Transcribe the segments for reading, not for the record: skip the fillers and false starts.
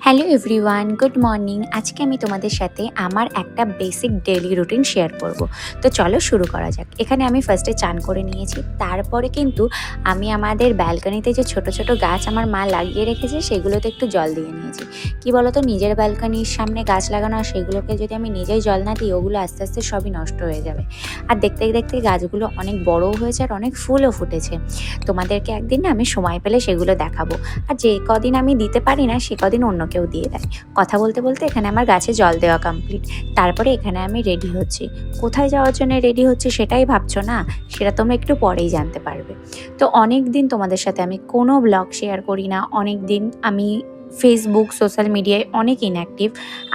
Hello everyone, good morning. আজকে আমি তোমাদের সাথে আমার একটা বেসিক ডেইলি রুটিন শেয়ার করব। তো চলো শুরু করা যাক। এখানে আমি ফার্স্টে চান করে নিয়েছি, তারপরে কিন্তু আমি আমাদের ব্যালকনিতে যে ছোট ছোট গাছ আমার মা লাগিয়ে রেখেছে সেগুলোতে একটু জল দিয়ে নিয়েছি। কি বলতো, নিজের ব্যালকনির সামনে গাছ লাগানো আর সেগুলোকে যদি আমি নিজেই জল না দিই, ওগুলো আস্তে আস্তে সবই নষ্ট হয়ে যাবে। আর দেখতে দেখতে গাছগুলো অনেক বড়ও হয়েছে আর অনেক ফুলও ফুটেছে। তোমাদেরকে একদিন না আমি সময় পেলে সেগুলো দেখাবো। আর যে কদিন আমি দিতে পারি না সে কদিন অন্য কেউ দিয়ে দেয়। কথা বলতে বলতে এখানে আমার গাছে জল দেওয়া কমপ্লিট। তারপরে এখানে আমি রেডি হচ্ছি। কোথায় যাওয়ার জন্য রেডি হচ্ছি সেটাই ভাবছো না? সেটা তোমরা একটু পরেই জানতে পারবে। তো অনেক দিন তোমাদের সাথে আমি কোনো ব্লগ শেয়ার করি না, অনেক দিন আমি ফেসবুক সোশ্যাল মিডিয়ায় অনেক ইনঅ্যাক্টিভ।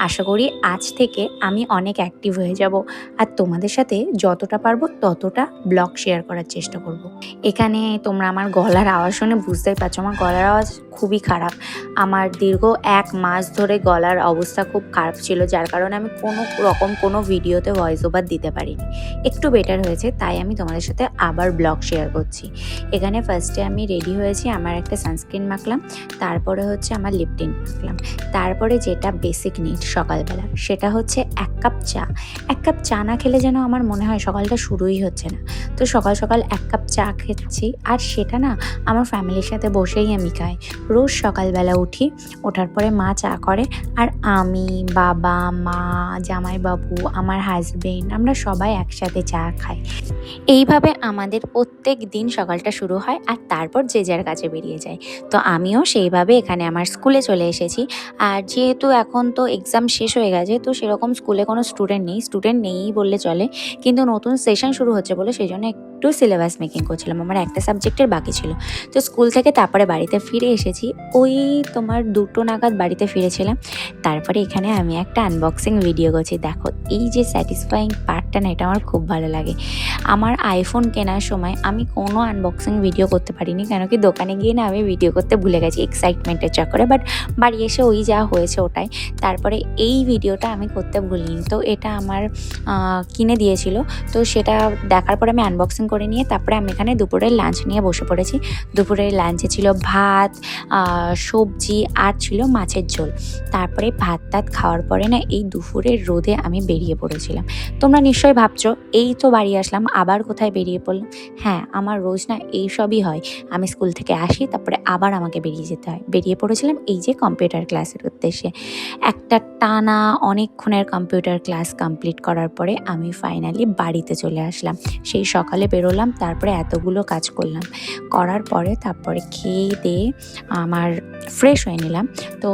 আশা করি আজ থেকে আমি অনেক অ্যাক্টিভ হয়ে যাব আর তোমাদের সাথে যতটা পারবো ততটা ব্লগ শেয়ার করার চেষ্টা করব। এখানে তোমরা আমার গলার আওয়াজ শুনে বুঝতেই পারছো আমার গলার আওয়াজ খুবই খারাপ। আমার দীর্ঘ 1 মাস ধরে গলার অবস্থা খুব খারাপ ছিল, যার কারণে আমি কোনো ভিডিওতে ভয়েস ওভার দিতে পারিনি। একটু বেটার হয়েছে, তাই আমি তোমাদের সাথে আবার ব্লগ শেয়ার করছি। এখানে ফার্স্টে আমি রেডি হয়েছি, আমার একটা সানস্ক্রিন মাখলাম, তারপরে হচ্ছে আমার লিপ টিন্ট মাখলাম, তারপরে যেটা বেসিক নিড সকালবেলা সেটা হচ্ছে 1 কাপ চা। 1 কাপ চা না খেলে যেন আমার মনে হয় সকালটা শুরুই হচ্ছে না। তো সকাল সকাল 1 কাপ চা খেয়েছি, আর সেটা না আমার ফ্যামিলির সাথে বসেই আমি খাই। রোজ সকালবেলা উঠি, ওঠার পরে মা চা করে আর আমি, বাবা, মা, জামাইবাবু, আমার হাজবেন্ড, আমরা সবাই একসাথে চা খাই। এইভাবে আমাদের প্রত্যেক দিন সকালটা শুরু হয় আর তারপর যে যার কাছে বেরিয়ে যায়। তো আমিও সেইভাবে এখানে আমার স্কুলে চলে এসেছি। আর যেহেতু এখন তো এক্সাম শেষ হয়ে গেছে, তো সেরকম স্কুলে কোনো স্টুডেন্ট নেই বললে চলে, কিন্তু নতুন সেশন শুরু হচ্ছে বলে সেই জন্য একটু সিলেবাস মেকিং করছিলাম, আমার একটা সাবজেক্টের বাকি ছিল। তো স্কুল থেকে তারপরে বাড়িতে ফিরে এসেছি, ওই তোমার 2টো নাগাদ বাড়িতে ফিরেছিলাম। তারপরে এখানে আমি একটা আনবক্সিং ভিডিও করছি। দেখো এই যে স্যাটিসফাইং পার্টটা না, এটা আমার খুব ভালো লাগে। আমার আইফোন কেনার সময় আমি কোনো আনবক্সিং ভিডিও করতে পারিনি, কেন কি দোকানে গিয়ে না আমি ভিডিও করতে ভুলে গেছি এক্সাইটমেন্টের চক্করে। বাট বাড়ি এসে ওই যা হয়েছে ওটাই। তারপরে এই ভিডিওটা আমি করতে ভুলিনি, তো এটা আমার কিনে দিয়েছিল। তো সেটা দেখার পরে আমি আনবক্সিং করে নিয়ে তারপরে আমি এখানে দুপুরের লাঞ্চ নিয়ে বসে পড়েছি। দুপুরের লাঞ্চে ছিল ভাত, সবজি আর ছিল মাছের ঝোল। তারপরে ভাত টাত খাওয়ার পরে না এই দুপুরের রোদে আমি বেরিয়ে পড়েছিলাম। তোমরা নিশ্চয়ই ভাবছো এই তো বাড়ি আসলাম আবার কোথায় বেরিয়ে পড়লাম। হ্যাঁ, আমার রোজ না এইসবই হয়। আমি স্কুল থেকে আসি, তারপরে আবার আমাকে বেরিয়ে যেতে হয়। বেরিয়ে পড়েছিলাম এই যে কম্পিউটার ক্লাসের উদ্দেশ্যে। একটা টানা অনেকক্ষণের কম্পিউটার ক্লাস কমপ্লিট করার পরে আমি ফাইনালি বাড়িতে চলে আসলাম। সেই সকালে বেরোলাম, তারপরে এতগুলো কাজ করলাম, করার পরে তারপরে খেয়ে দিয়ে আমার ফ্রেশ হয়ে নিলাম। তো